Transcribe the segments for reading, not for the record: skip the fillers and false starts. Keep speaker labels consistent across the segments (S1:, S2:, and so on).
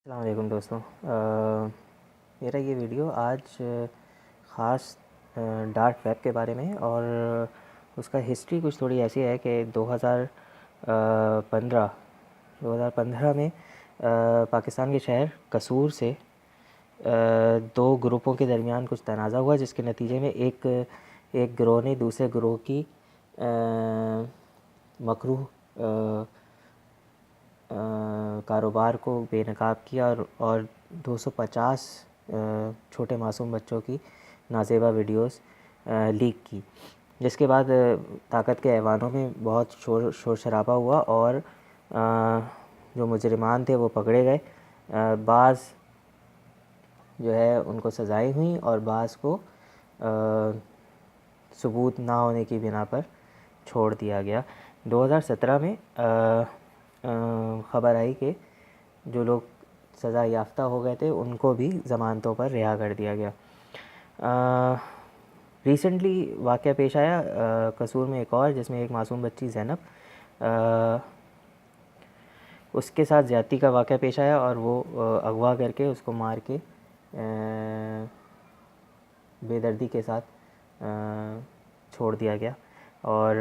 S1: السلام علیکم دوستوں، میرا یہ ویڈیو آج خاص ڈارک ویب کے بارے میں اور اس کا ہسٹری کچھ تھوڑی ایسی ہے کہ 2015 میں پاکستان کے شہر قصور سے دو گروپوں کے درمیان کچھ تنازع ہوا، جس کے نتیجے میں ایک گروہ نے دوسرے گروہ کی مکروہ کاروبار کو بے نقاب کیا اور 250 چھوٹے معصوم بچوں کی نازیبا ویڈیوز لیک کی، جس کے بعد طاقت کے ایوانوں میں بہت شور شرابہ ہوا اور جو مجرمان تھے وہ پکڑے گئے۔ بعض جو ہے ان کو سزائیں ہوئیں اور بعض کو ثبوت نہ ہونے کی بنا پر چھوڑ دیا گیا۔ 2017 میں خبر آئی کہ جو لوگ سزا یافتہ ہو گئے تھے ان کو بھی ضمانتوں پر رہا کر دیا گیا۔ ریسنٹلی واقعہ پیش آیا قصور میں ایک اور، جس میں ایک معصوم بچی زینب، اس کے ساتھ زیادتی کا واقعہ پیش آیا اور وہ اغوا کر کے اس کو مار کے بے دردی کے ساتھ چھوڑ دیا گیا۔ اور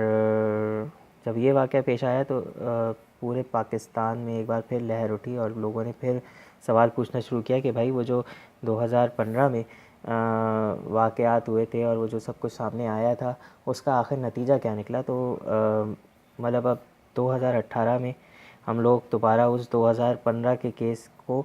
S1: جب یہ واقعہ پیش آیا تو پورے پاکستان میں ایک بار پھر لہر اٹھی اور لوگوں نے پھر سوال پوچھنا شروع کیا کہ بھائی وہ جو 2015 میں واقعات ہوئے تھے اور وہ جو سب کچھ سامنے آیا تھا اس کا آخر نتیجہ کیا نکلا۔ تو مطلب اب 2018 میں ہم لوگ دوبارہ اس 2015 کے کیس کو